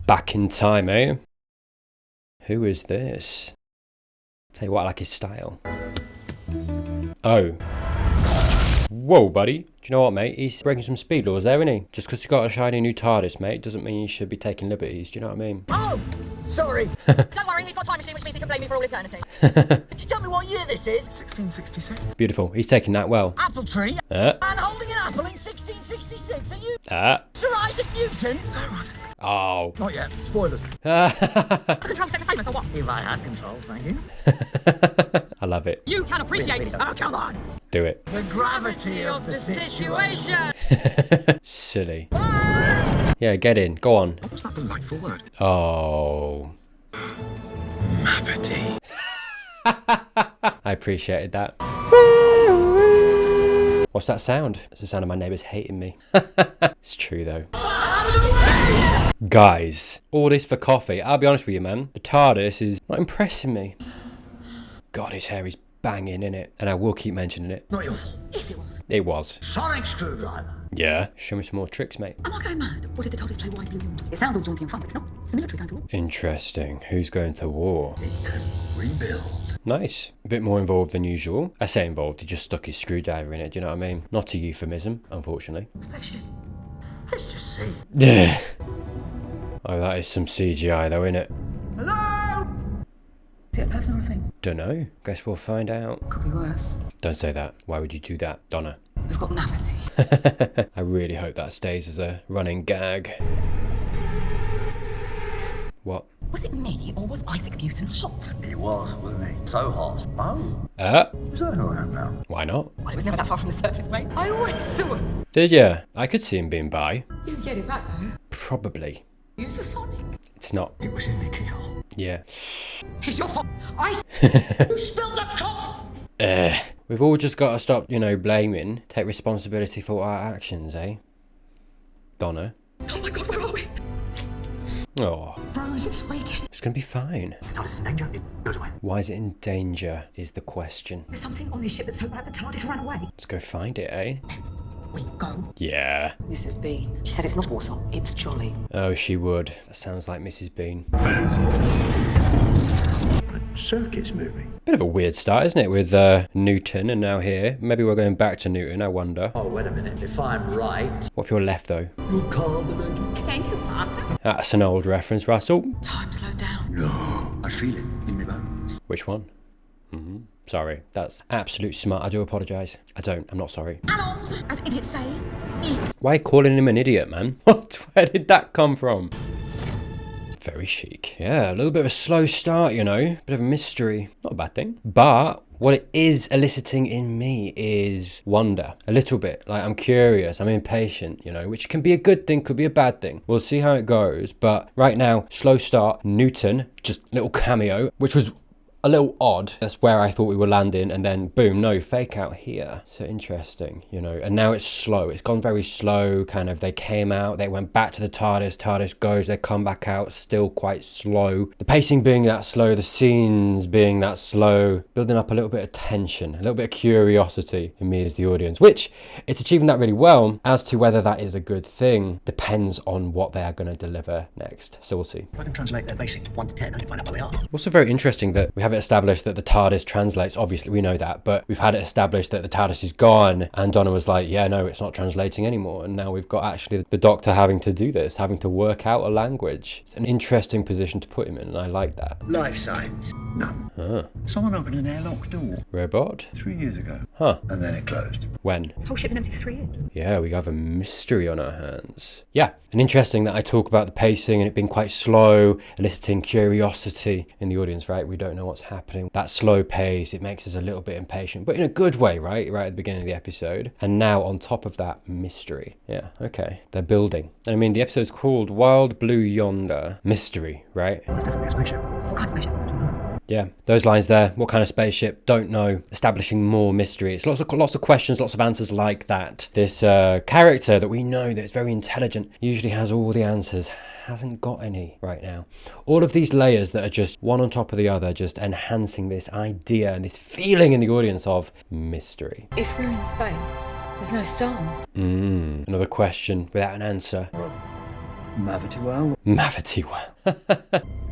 Back in time, eh? Who is this? Tell you what, I like his style. Oh. Whoa, buddy. Do you know what, mate? He's breaking some speed laws there, isn't he? Just because he's got a shiny new TARDIS, mate, doesn't mean you should be taking liberties. Do you know what I mean? Oh! Sorry. Don't worry, he's got a time machine, which means he can blame me for all eternity. Could you tell me what year this is? 1666. Beautiful. He's taking that well. Apple tree? And holding an apple in 1666. Are you Sir Isaac Newton? Sir Isaac. Oh. Not yet. Spoilers. The control center famous or what? If I had controls, thank you. I love it. You can appreciate it. Oh, come on. Do it. The gravity of the situation. Silly. Yeah, get in. Go on. What was that delightful word? Oh. Mavity. I appreciated that. What's that sound? It's the sound of my neighbours hating me. It's true though. Guys, all this for coffee. I'll be honest with you, man. The TARDIS is not impressing me. God, his hair is banging, innit? And I will keep mentioning it. Not your fault. Yes, it was. It was. Sonic screwdriver. Yeah. Show me some more tricks, mate. Am I going mad? Or did the TARDIS play Wide Blue Yonder? It sounds all jaunty and fun, but it's not. It's the military going to war. Interesting. Who's going to war? It can rebuild. Nice. A bit more involved than usual. I say involved, he just stuck his screwdriver in it, do you know what I mean? Not a euphemism, unfortunately. Spaceship. Let's just see. Yeah. Oh, that is some CGI though, innit? Hello? Is it a person or a thing? Dunno. Guess we'll find out. Could be worse. Don't say that. Why would you do that, Donna? We've got Mavity. I really hope that stays as a running gag. What? Was it me or was Isaac Newton hot? He was, wasn't he? So hot. Oh. Is that who I am now? why not? Well, it was never that far from the surface, mate. I always saw him. Did ya? I could see him being by. You can get it back, though. Probably. Use the Sonic. It's not. It was in the keyhole. Yeah. It's your fault. You spilled the coffee. We've all just got to stop, blaming. Take responsibility for our actions, eh? Donna? Oh my God, where are we? Oh, Rose is waiting. it's gonna be fine. The TARDIS is in danger. It goes away. Why is it in danger, is the question. There's something on this ship that's so bad the TARDIS ran away. Let's go find it, eh? We go. Yeah. Mrs. Bean. She said it's not Warsaw, it's Jolly. Oh, she would. That sounds like Mrs. Bean. A circus movie. Bit of a weird start, isn't it, with Newton and now here. Maybe we're going back to Newton, I wonder. Oh, wait a minute. If I'm right. What if you're left, though? You're carbonated. Thank you, Parker. That's an old reference, Russell. Time slowed down. No. I feel it in my bones. Which one? Sorry, that's absolute smart. I do apologise. I'm not sorry. Allons, as idiots say. Why calling him an idiot, man? What? Where did that come from? Very chic. Yeah, a little bit of a slow start, Bit of a mystery. Not a bad thing. But what it is eliciting in me is wonder. A little bit. Like, I'm curious. I'm impatient, which can be a good thing, could be a bad thing. We'll see how it goes. But right now, slow start. Newton, just a little cameo, which was a little odd. That's where I thought we were landing, and then boom, no, fake out here. So interesting, and now it's slow. It's gone very slow, kind of. They came out, they went back to the TARDIS goes, they come back out, still quite slow. The pacing being that slow, the scenes being that slow, building up a little bit of tension, a little bit of curiosity in me as the audience, which it's achieving that really well. As to whether that is a good thing depends on what they are going to deliver next. So we'll see. I can translate their basic 1 to 10. I can find out where they are. Also very interesting that we have it established that the TARDIS translates. Obviously we know that, but we've had it established that the TARDIS is gone, and Donna was like, yeah, no, it's not translating anymore. And now we've got actually the Doctor having to do this, having to work out a language. It's an interesting position to put him in, and I like that. Life signs. No. Someone opened an airlock door. Robot? 3 years ago. Huh. And then it closed. When? This whole ship been empty for 3 years. Yeah, we have a mystery on our hands. Yeah, and interesting that I talk about the pacing and it being quite slow, eliciting curiosity in the audience, right? We don't know what's happening. That slow pace, it makes us a little bit impatient, but in a good way, right? Right at the beginning of the episode. And now on top of that, mystery. Yeah, okay. They're building. I mean, the episode's called Wild Blue Yonder. Mystery, right? It's definitely a spaceship. What kind of spaceship? Yeah, those lines there. What kind of spaceship? Don't know. Establishing more mystery. It's lots of questions, lots of answers like that. This character that we know that's very intelligent usually has all the answers. Hasn't got any right now. All of these layers that are just one on top of the other, just enhancing this idea and this feeling in the audience of mystery. If we're in space, there's no stars. Another question without an answer. Mavity well. Mavity well.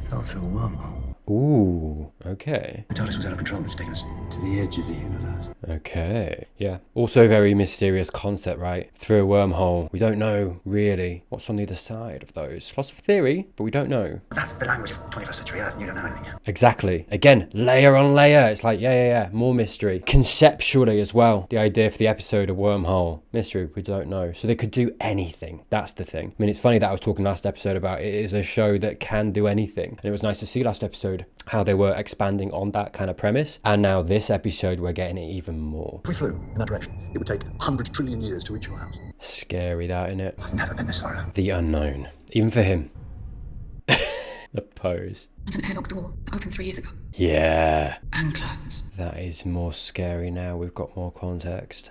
Fell through a wormhole. Ooh, okay. The TARDIS was out of control. It's taken us to the edge of the universe. Okay. Yeah. Also a very mysterious concept, right? Through a wormhole. We don't know, really, what's on the other side of those. Lots of theory, but we don't know. That's the language of 21st century Earth, and you don't know anything yet. Exactly. Again, layer on layer. It's like, yeah. More mystery. Conceptually as well. The idea for the episode, a wormhole. Mystery, we don't know. So they could do anything. That's the thing. I mean, it's funny that I was talking last episode about it is a show that can do anything. And it was nice to see last episode how they were expanding on that kind of premise. And now this episode, we're getting it even more. If we flew in that direction, it would take 100 trillion years to reach your house. Scary, that, innit? I've never been this far out. The unknown. Even for him. The pose. It's an airlock door that opened 3 years ago Yeah. and closed. That is more scary now. We've got more context.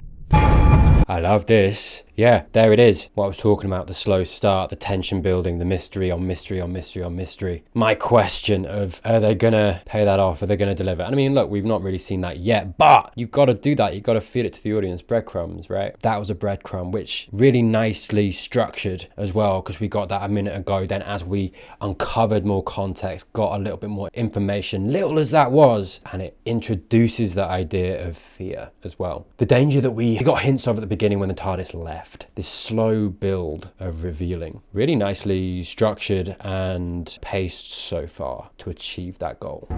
I love this. Yeah, there it is. What I was talking about, the slow start, the tension building, the mystery on mystery on mystery on mystery. My question of, are they going to pay that off? Are they going to deliver? And I mean, look, we've not really seen that yet, but you've got to do that. You've got to feed it to the audience. Breadcrumbs, right? That was a breadcrumb, which really nicely structured as well, because we got that a minute ago. Then as we uncovered more context, got a little bit more information, little as that was, and it introduces the idea of fear as well. The danger that we got hints of at the beginning when the TARDIS left. This slow build of revealing. Really nicely structured and paced so far to achieve that goal.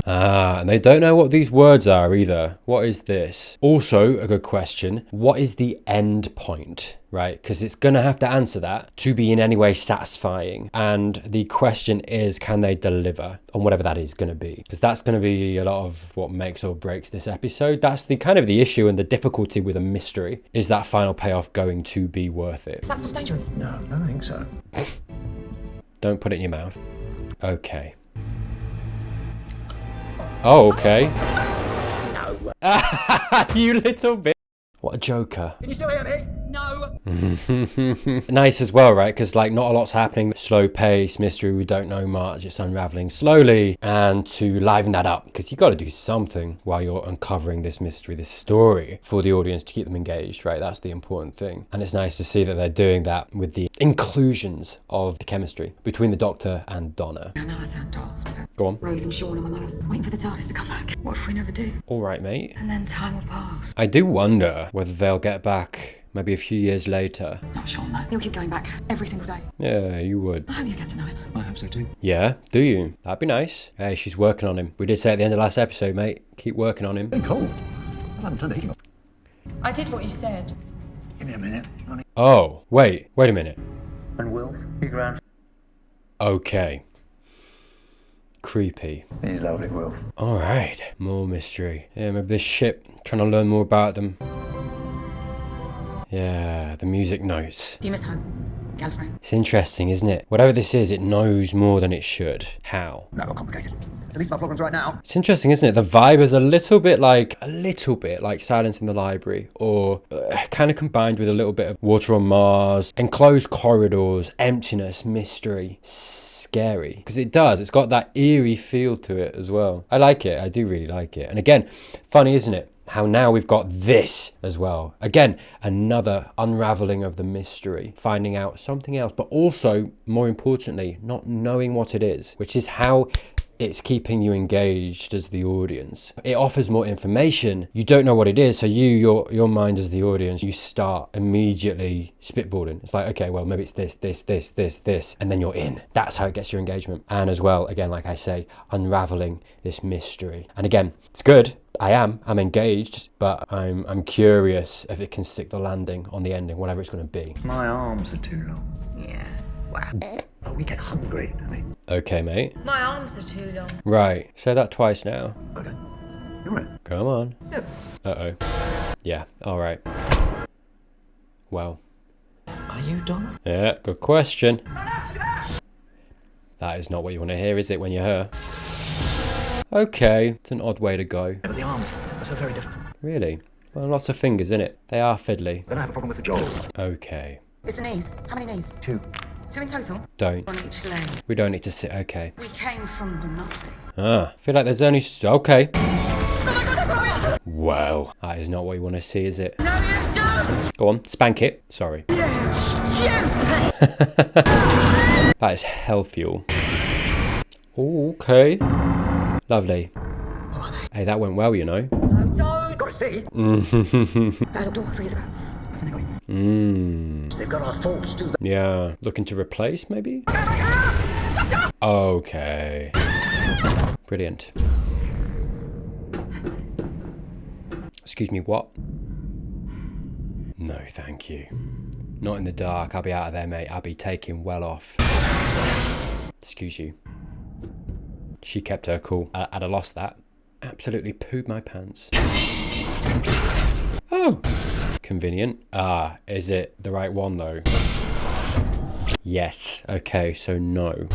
And they don't know what these words are either. What is this? Also, a good question. What is the end point? Right? Because it's going to have to answer that to be in any way satisfying. And the question is, can they deliver on whatever that is going to be? Because that's going to be a lot of what makes or breaks this episode. That's the kind of the issue and the difficulty with a mystery. Is that final payoff going to be worth it? Is that stuff dangerous? No, I don't think so. Don't put it in your mouth. Okay. Oh, okay. No. You little bit. What a joker. Can you still hear me? No. Nice as well, right? Because like not a lot's happening. Slow pace, mystery, we don't know much. It's unraveling slowly. And to liven that up, because you got to do something while you're uncovering this mystery, this story for the audience to keep them engaged, right? That's the important thing. And it's nice to see that they're doing that with the inclusions of the chemistry between the Doctor and Donna. I know I sound daft, but Go on. Rose and Sean and my mother waiting for the TARDIS to come back. What if we never do? All right, mate. And then time will pass. I do wonder whether they'll get back maybe a few years later. Not Sean, though. He'll keep going back every single day. Yeah, you would. I hope you get to know him. I hope so too. Yeah, do you? That'd be nice. Hey, she's working on him. We did say at the end of last episode, mate, keep working on him. Been cold. I haven't turned the heating off. I did what you said. Give me a minute, honey. Oh, wait a minute. And Wilf, big round. Okay. Creepy. He's lovely, Wilf. All right, more mystery. Yeah, maybe this ship, trying to learn more about them. Yeah, the music notes. Do you miss home, girlfriend? It's interesting, isn't it? Whatever this is, it knows more than it should. How? That got complicated. It's at least my problems right now. It's interesting, isn't it? The vibe is a little bit like Silence in the Library, or kind of combined with a little bit of Water on Mars, enclosed corridors, emptiness, mystery, scary. Because it does. It's got that eerie feel to it as well. I like it. I do really like it. And again, funny, isn't it? How now we've got this as well. Again, another unraveling of the mystery, finding out something else, but also, more importantly, not knowing what it is, which is how it's keeping you engaged as the audience. It offers more information. You don't know what it is, so your mind as the audience, you start immediately spitballing. It's like, okay, well, maybe it's this, and then you're in. That's how it gets your engagement. And as well, again, like I say, unraveling this mystery. And again, it's good. I'm engaged, but I'm curious if it can stick the landing on the ending, whatever it's going to be. My arms are too long. Yeah. Wow. Oh, we get hungry, don't we? Okay, mate. My arms are too long. Right. Say that twice now. Okay. You're right. Come on. Uh-oh. Yeah, all right. Well. Are you Donna? Yeah, good question. That is not what you want to hear, is it, when you're her? Okay, it's an odd way to go. Yeah, but the arms are so very difficult. Really? Well, lots of fingers, innit? They are fiddly. Then I have a problem with the jaw. Okay. It's the knees. How many knees? 2. 2 in total? Don't. On each leg. We don't need to sit. Okay. We came from the nothing. I feel like there's only... Okay. Well, that is not what you want to see, is it? No, you don't! Go on, spank it. Sorry. Yes, That is hell fuel. Oh, okay. Lovely. Hey, that went well, you know. No, don't. Gotta see. I looked all 3 years ago. That's when they got you. They've got our faults too. Yeah. Looking to replace, maybe? Okay. Brilliant. Excuse me, what? No, thank you. Not in the dark. I'll be out of there, mate. I'll be taken well off. Excuse you. She kept her cool. I'd have lost that. Absolutely pooed my pants. Oh, convenient. Ah, is it the right one though? Yes. Okay, so no.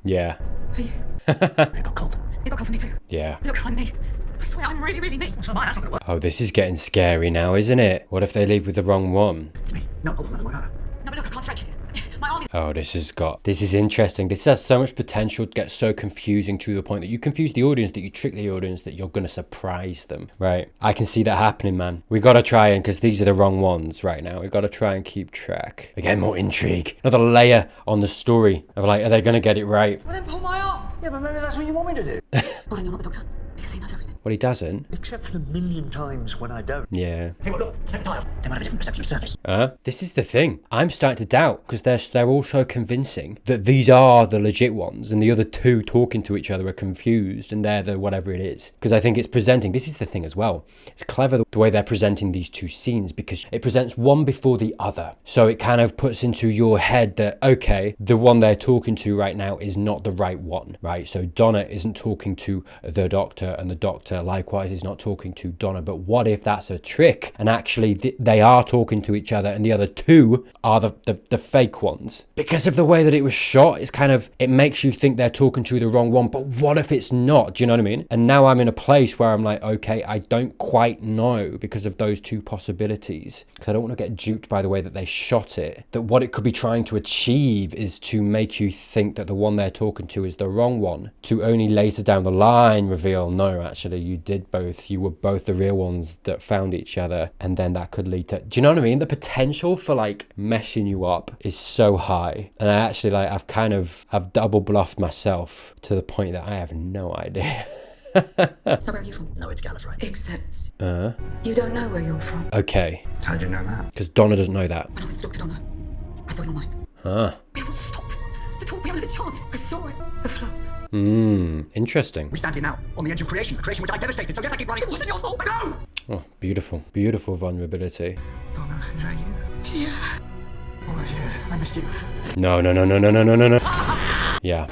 Yeah. Are you? It got cold. It got cold for me too. Yeah. Look, I'm me. I swear, I'm really, really me. So am I. That's not gonna work. Oh, this is getting scary now, isn't it? What if they leave with the wrong one? It's me. No, hold on. No, but look, I can't stretch it. My arm is... Oh, this is interesting. This has so much potential to get so confusing to the point that you confuse the audience, that you trick the audience, that you're going to surprise them, right? I can see that happening, man. We got to try and, because these are the wrong ones right now. We got to try and keep track. Again, more intrigue. Another layer on the story of like, are they going to get it right? Well, then pull my arm. Yeah, but maybe that's what you want me to do. Well, then you're not the doctor. Because he knows everything. Well, he doesn't. Except for the million times when I don't. Yeah. Hey, well, look, step tiles. They might have a different perception of surface. This is the thing. I'm starting to doubt, because they're all so convincing that these are the legit ones and the other two talking to each other are confused and they're the whatever it is. Because I think it's presenting, this is the thing as well. It's clever the way they're presenting these two scenes, because it presents one before the other. So it kind of puts into your head that, okay, the one they're talking to right now is not the right one, right? So Donna isn't talking to the doctor, and the doctor likewise is not talking to Donna. But what if that's a trick and actually they are talking to each other and the other two are the fake ones? Because of the way that it was shot, it's kind of, it makes you think they're talking to the wrong one, but what if it's not? Do you know what I mean? And now I'm in a place where I'm like, okay, I don't quite know, because of those two possibilities, because I don't want to get duped by the way that they shot it, that what it could be trying to achieve is to make you think that the one they're talking to is the wrong one, to only later down the line reveal, no, actually you were both the real ones that found each other, and then that could lead to, do you know what I mean? The potential for like messing you up is so high, and I actually like, I've double bluffed myself to the point that I have no idea. So where are you from? No, it's Gallifrey. Except... You don't know where you're from. Okay, How did you know that? because Donna doesn't know that. When I was Doctor Donna, I saw your mind. Huh. We haven't stopped to talk. We haven't had a chance. I saw it. The flux. Interesting. We stand here now, on the edge of creation, a creation which I devastated, so yes, I keep running. It wasn't your fault, but no! Oh, beautiful, beautiful vulnerability. Donna, is that you? Yeah. All those years, I missed you. No. Yeah.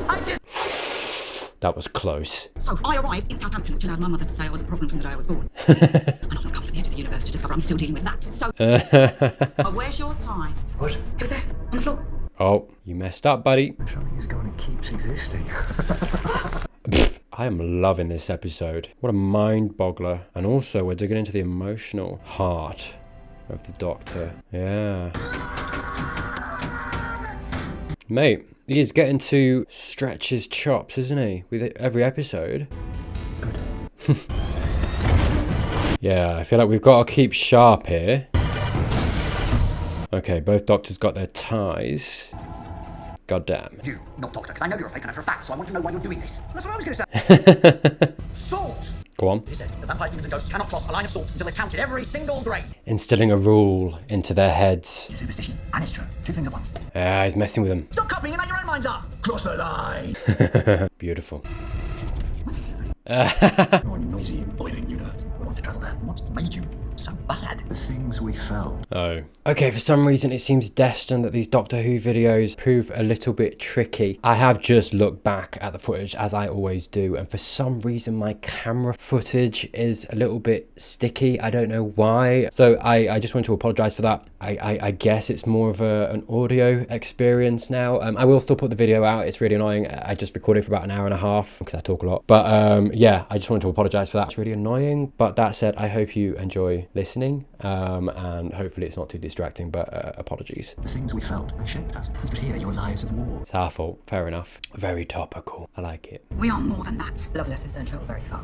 I just... That was close. So I arrived in Southampton, which allowed my mother to say I was a problem from the day I was born. And I'm not come to the edge of the universe to discover I'm still dealing with that. So... But where's your time? What? It was there, on the floor. Oh, you messed up, buddy. Something is going and keeps existing. I am loving this episode. What a mind boggler. And also we're digging into the emotional heart of the Doctor. Yeah. Mate, he's getting to stretch his chops, isn't he? With every episode. Yeah, I feel like we've got to keep sharp here. Okay, both doctors got their ties. Goddamn. You, not Doctor, because I know you're a fake and for a fact, so I want to know why you're doing this. That's what I was going to say. Salt! Go on. He said, the vampires, demons, and ghosts cannot cross a line of salt until they've counted every single grain. Instilling a rule into their heads. It's a superstition, and it's true. Two things at once. Ah, he's messing with them. Stop copying and make your own minds up! Cross the line! Beautiful. What is it? Your noisy, boiling universe. We want to travel there. What's made you so bad? The things we felt. Oh. Okay, for some reason it seems destined that these Doctor Who videos prove a little bit tricky. I have just looked back at the footage, as I always do, and for some reason my camera footage is a little bit sticky. I don't know why. So I just want to apologise for that. I guess it's more of an audio experience now. I will still put the video out. It's really annoying. I just recorded for about an hour and a half because I talk a lot. But yeah, I just wanted to apologize for that. It's really annoying, but that said, I hope you enjoy listening, and hopefully it's not too distracting, but apologies. The things we felt, they shaped us. We could hear your lives of war. It's our fault. Fair enough. Very topical. I like it. We are more than that. Love letters don't travel very far.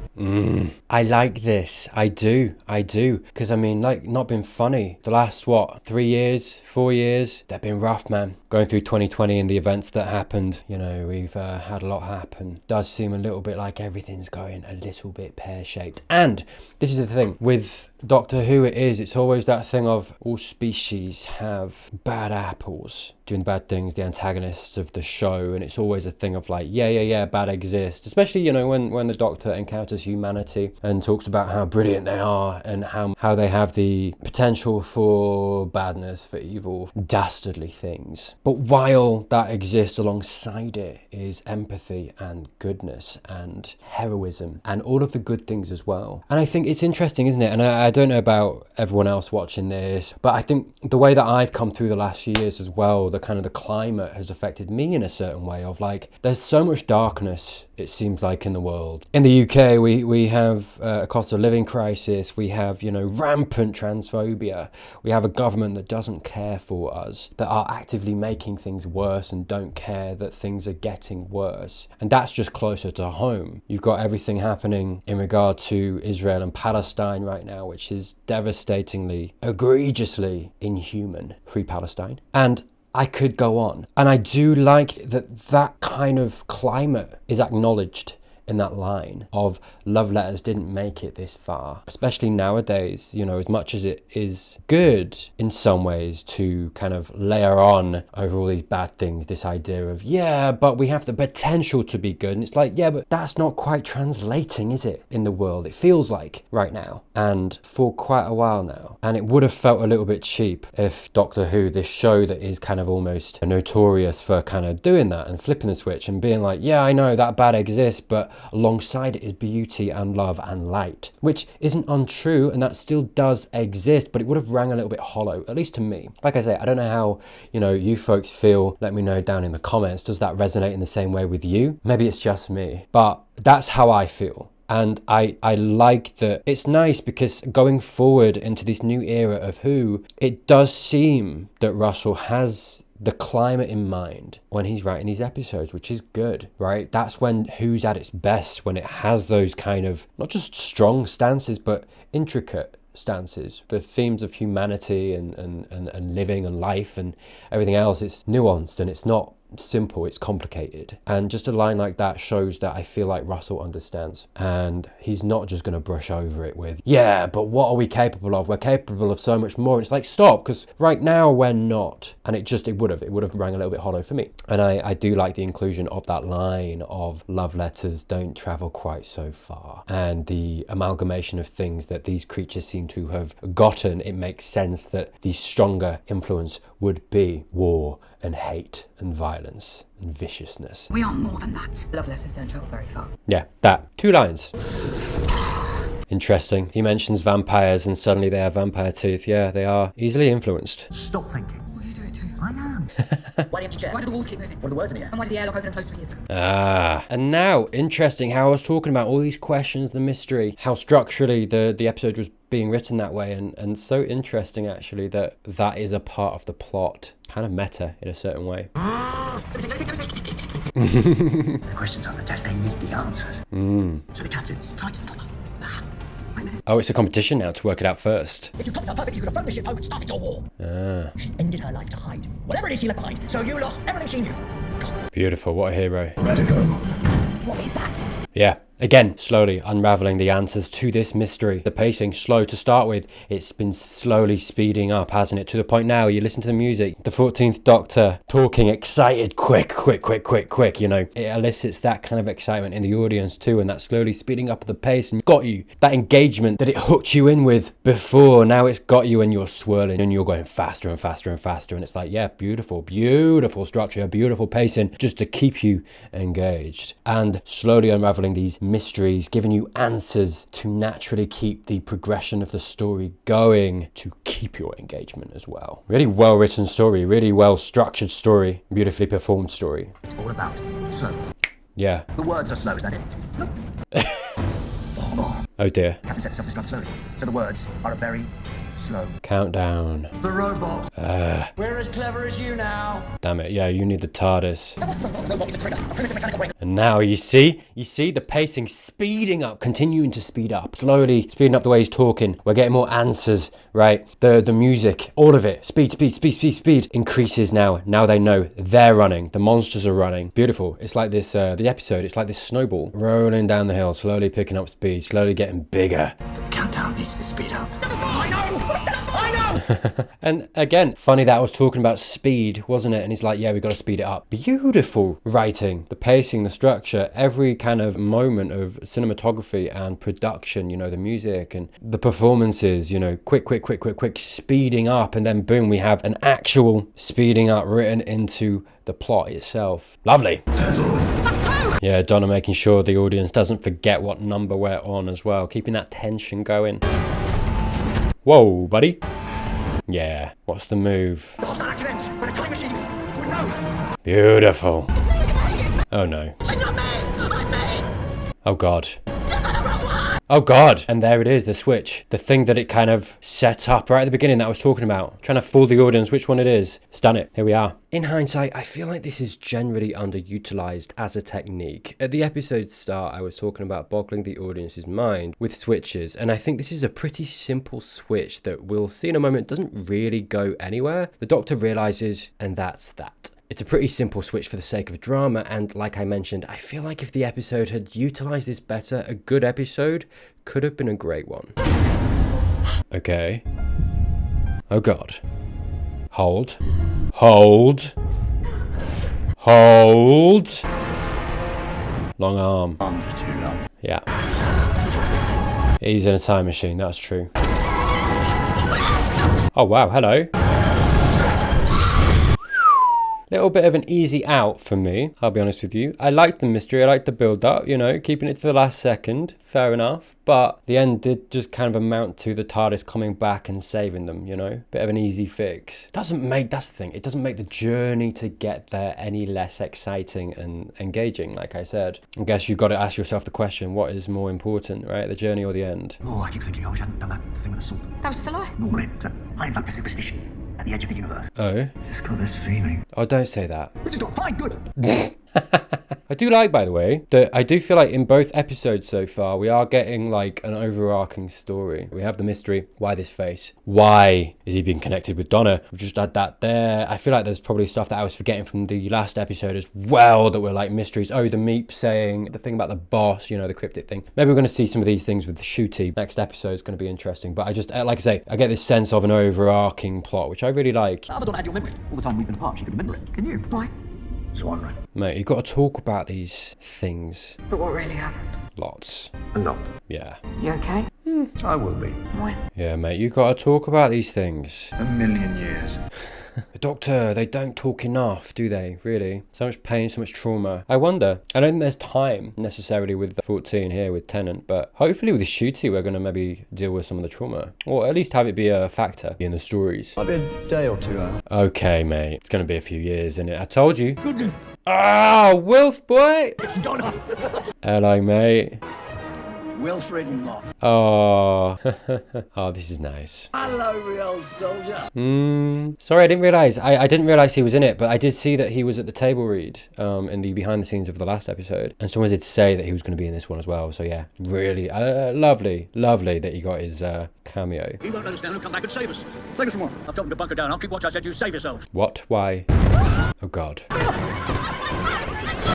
I like this. I do. Because I mean, like, not been funny. The last, 3 years, 4 years, they've been rough, man. Going through 2020 and the events that happened, you know, we've had a lot happen. Does seem a little bit like everything's going a little bit pear-shaped. And this is the thing with Doctor Who, it's always that thing of all species have bad apples doing bad things, the antagonists of the show, and it's always a thing of like, yeah, bad exists, especially, you know, when the Doctor encounters humanity and talks about how brilliant they are and how they have the potential for badness, for evil, dastardly things. But while that exists, alongside it is empathy and goodness and heroism and all of the good things as well. And I think it's interesting, isn't it? And I don't know about everyone else watching this, but I think the way that I've come through the last few years as well, the climate has affected me in a certain way of like, there's so much darkness, it seems like, in the world. In the UK, we have a cost of living crisis, we have, you know, rampant transphobia, we have a government that doesn't care for us, that are actively making things worse and don't care that things are getting worse. And that's just closer to home. You've got everything happening in regard to Israel and Palestine right now, which is devastatingly, egregiously inhuman. Free Palestine. And I could go on. And I do like that kind of climate is acknowledged in that line of love letters didn't make it this far, especially nowadays. You know, as much as it is good in some ways to kind of layer on over all these bad things, this idea of, yeah, but we have the potential to be good, and it's like, yeah, but that's not quite translating, is it, in the world? It feels like right now, and for quite a while now. And it would have felt a little bit cheap if Doctor Who, this show that is kind of almost notorious for kind of doing that and flipping the switch and being like, yeah, I know that bad exists, but alongside it is beauty and love and light, which isn't untrue, and that still does exist, but it would have rang a little bit hollow, at least to me. Like I say, I don't know how, you know, you folks feel. Let me know down in the comments. Does that resonate in the same way with you? Maybe it's just me, but that's how I feel. And I like that. It's nice because going forward into this new era of Who, it does seem that Russell has the climate in mind when he's writing these episodes, which is good, right? That's when Who's at its best, when it has those kind of not just strong stances, but intricate stances. The themes of humanity and living and life and everything else, it's nuanced and it's not simple, it's complicated. And just a line like that shows that I feel like Russell understands, and he's not just going to brush over it with, yeah, but what are we capable of? We're capable of so much more. It's like, stop, because right now we're not. And it would have rang a little bit hollow for me. And I do like the inclusion of that line of love letters don't travel quite so far, and the amalgamation of things that these creatures seem to have gotten. It makes sense that the stronger influence would be war and hate and violence and viciousness. We are more than that. Love letters don't travel very far. Yeah, that. 2 lines. Interesting. He mentions vampires and suddenly they have vampire tooth. Yeah, they are easily influenced. Stop thinking. What are you doing to him? I am. Why the empty chair? Why do the walls keep moving? What are the words in the air? And why did the airlock open and close 3 years ago? And now, interesting how I was talking about all these questions, the mystery, how structurally the episode was being written that way, and so interesting actually that is a part of the plot. Kind of meta in a certain way. The questions on the test, they need the answers. So the captain Tried to stop us. Wait a minute. Oh, it's a competition now to work it out first. If you topped it up perfectly, you could have thrown the ship home and started your war. She ended her life to hide whatever it is she left behind, so you lost everything she knew. God. Beautiful, what a hero. What is that? Yeah, again, slowly unraveling the answers to this mystery. The pacing, slow to start with. It's been slowly speeding up, hasn't it? To the point now, you listen to the music. The 14th Doctor talking excited, quick, you know. It elicits that kind of excitement in the audience too, and that slowly speeding up of the pace and got you. That engagement that it hooked you in with before, now it's got you and you're swirling and you're going faster and faster and faster. And it's like, yeah, beautiful structure, beautiful pacing, just to keep you engaged. And slowly unraveling these mysteries, giving you answers to naturally keep the progression of the story going, to keep your engagement as well. Really well written story, really well structured story, beautifully performed story. It's all about slow. Yeah. The words are slow, is that it? Oh dear. Captain set the self-destruct slowly, so the words are a very slow. Countdown. The robot. We're as clever as you now. Damn it. Yeah, you need the TARDIS. And now you see the pacing speeding up, continuing to speed up, slowly speeding up the way he's talking. We're getting more answers, right? The music, all of it, speed increases now. Now they know they're running. The monsters are running. Beautiful. It's like this, the episode, it's like this snowball rolling down the hill, slowly picking up speed, slowly getting bigger. The countdown needs to speed up. I know! And again, funny that I was talking about speed, wasn't it? And he's like, yeah, we got to speed it up. Beautiful writing, the pacing, the structure, every kind of moment of cinematography and production, you know, the music and the performances, you know, quick, speeding up. And then boom, we have an actual speeding up written into the plot itself. Lovely. Yeah, Donna making sure the audience doesn't forget what number we're on as well, keeping that tension going. Whoa, buddy. Yeah, what's the move? The hostile accident, when a time machine would know. Beautiful. Oh no. She's not me! I'm me! Oh god. Oh god! And there it is, the switch. The thing that it kind of set up right at the beginning that I was talking about. Trying to fool the audience which one it is. It's done it. Here we are. In hindsight, I feel like this is generally underutilized as a technique. At the episode's start, I was talking about boggling the audience's mind with switches, and I think this is a pretty simple switch that we'll see in a moment doesn't really go anywhere. The Doctor realizes, and that's that. It's a pretty simple switch for the sake of drama, and like I mentioned, I feel like if the episode had utilized this better, a good episode could have been a great one. Okay. Oh god. Hold. Hold. Hold. Long arm. Arms are too long. Yeah. He's in a time machine, that's true. Oh wow, hello. Little bit of an easy out for me, I'll be honest with you. I liked the mystery, I liked the build up, you know, keeping it to the last second, fair enough. But the end did just kind of amount to the TARDIS coming back and saving them, you know. Bit of an easy fix. That's the thing, it doesn't make the journey to get there any less exciting and engaging, like I said. I guess you've got to ask yourself the question, what is more important, right? The journey or the end? Oh, I keep thinking I wish I hadn't done that thing with the salt. That was just a lie. Normally, I invoked a superstition at the edge of the universe. Oh? Just got this feeling. Oh, don't say that. Which is not fine, good. I do like, by the way, that I do feel like in both episodes so far, we are getting like an overarching story. We have the mystery, why this face? Why is he being connected with Donna? We've just had that there. I feel like there's probably stuff that I was forgetting from the last episode as well that were like mysteries. Oh, the Meep saying, the thing about the boss, you know, the cryptic thing. Maybe we're going to see some of these things with the Shooty. Next episode is going to be interesting. But I just, like I say, I get this sense of an overarching plot, which I really like. Other Donna had your memory. All the time we've been apart, she could remember it. Can you? Why? So I'm right. Mate, you've got to talk about these things. But what really happened? Lots. A lot. Yeah. You okay? I will be. When? Yeah, mate, you've got to talk about these things. A million years. The Doctor, they don't talk enough, do they? Really? So much pain, so much trauma. I wonder. I don't think there's time necessarily with the 14 here with Tennant, but hopefully with the Shooty, we're going to maybe deal with some of the trauma. Or at least have it be a factor in the stories. Might be a day or two out. Okay, mate. It's going to be a few years, isn't it? I told you. Ah, Wilf boy! Hello, mate. Wilfred Mott. Oh. Oh, this is nice. Hello, me old soldier. Sorry, I didn't realise. I didn't realise he was in it, but I did see that he was at the table read in the behind the scenes of the last episode. And someone did say that he was going to be in this one as well. So yeah, really lovely that he got his cameo. He won't let us down. He'll come back and save us. Save us from what? I've told him to bunker down. I'll keep watch. I said you save yourself. What? Why? Oh God.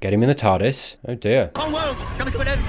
Get him in the TARDIS. Oh dear. Whole world coming to an end.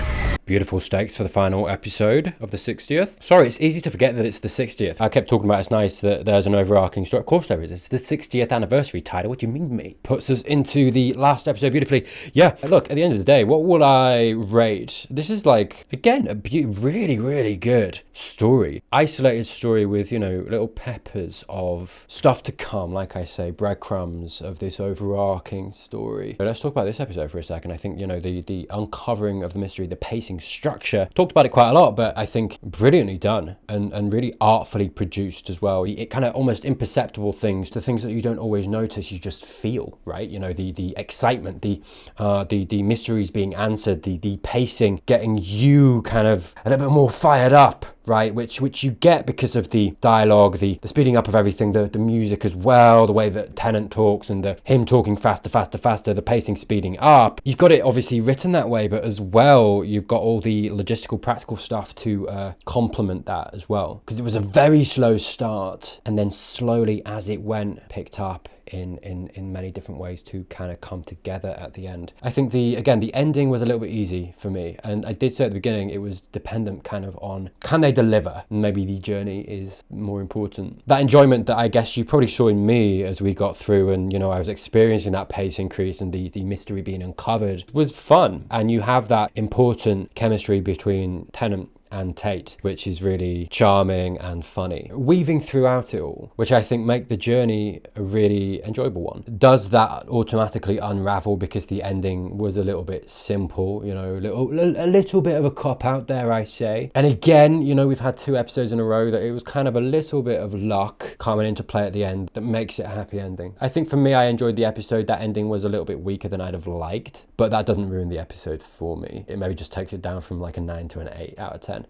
Beautiful stakes for the final episode of the 60th. Sorry, it's easy to forget that it's the 60th. I kept talking about it's nice that there's an overarching story. Of course there is. It's the 60th anniversary title. What do you mean, mate? Puts us into the last episode beautifully. Yeah, look, at the end of the day, what will I rate? This is like, again, a really good story. Isolated story with, you know, little peppers of stuff to come, like I say, breadcrumbs of this overarching story. But let's talk about this episode for a second. I think, you know, the uncovering of the mystery, the pacing pacing structure. Talked about it quite a lot, but I think brilliantly done and really artfully produced as well. It kind of almost imperceptible things, the things that you don't always notice, you just feel, right? You know, the excitement, the mysteries being answered, the pacing, getting you kind of a little bit more fired up, right? Which you get because of the dialogue, the speeding up of everything, the music as well, the way that Tennant talks and him talking faster, the pacing speeding up. You've got it obviously written that way, but as well, you've got all the logistical, practical stuff to complement that as well. Because it was a very slow start, and then slowly as it went, picked up in many different ways to kind of come together at the end. I think the ending was a little bit easy for me, and I did say at the beginning it was dependent kind of on, can they deliver? Maybe the journey is more important. That enjoyment that I guess you probably saw in me as we got through, and you know, I was experiencing that pace increase and the mystery being uncovered, was fun. And you have that important chemistry between Tennant and Tate, which is really charming and funny, weaving throughout it all, which I think make the journey a really enjoyable one. Does that automatically unravel because the ending was a little bit simple, you know, a little bit of a cop out, dare I say? And again, you know, we've had 2 episodes in a row that it was kind of a little bit of luck coming into play at the end that makes it a happy ending. I think for me, I enjoyed the episode. That ending was a little bit weaker than I'd have liked, but that doesn't ruin the episode for me. It maybe just takes it down from like a 9 to an 8 out of 10.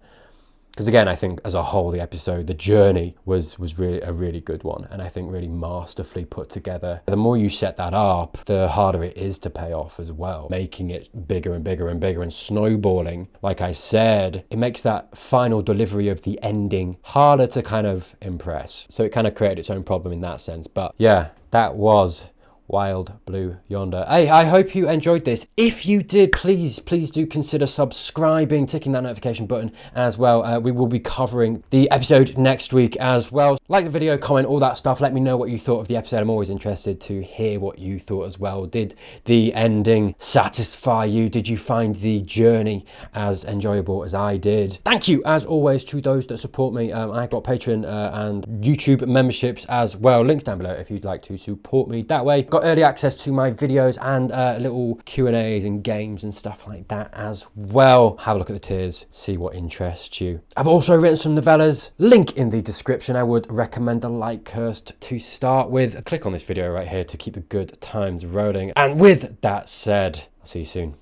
Because again, I think as a whole, the episode, the journey was really a really good one, and I think really masterfully put together. The more you set that up, the harder it is to pay off as well, making it bigger and bigger and bigger and snowballing. Like I said, it makes that final delivery of the ending harder to kind of impress. So it kind of created its own problem in that sense. But yeah, that was Wild Blue Yonder. Hey, I hope you enjoyed this. If you did, please do consider subscribing, ticking that notification button as well. We will be covering the episode next week as well. Like the video, comment, all that stuff. Let me know what you thought of the episode. I'm always interested to hear what you thought as well. Did the ending satisfy you? Did you find the journey as enjoyable as I did? Thank you, as always, to those that support me. I've got Patreon and YouTube memberships as well. Links down below if you'd like to support me that way. Got early access to my videos and little Q&As and games and stuff like that as well. Have a look at the tiers, see what interests you. I've also written some novellas, link in the description. I would recommend a Likehurst to start with. Click on this video right here to keep the good times rolling. And with that said, I'll see you soon.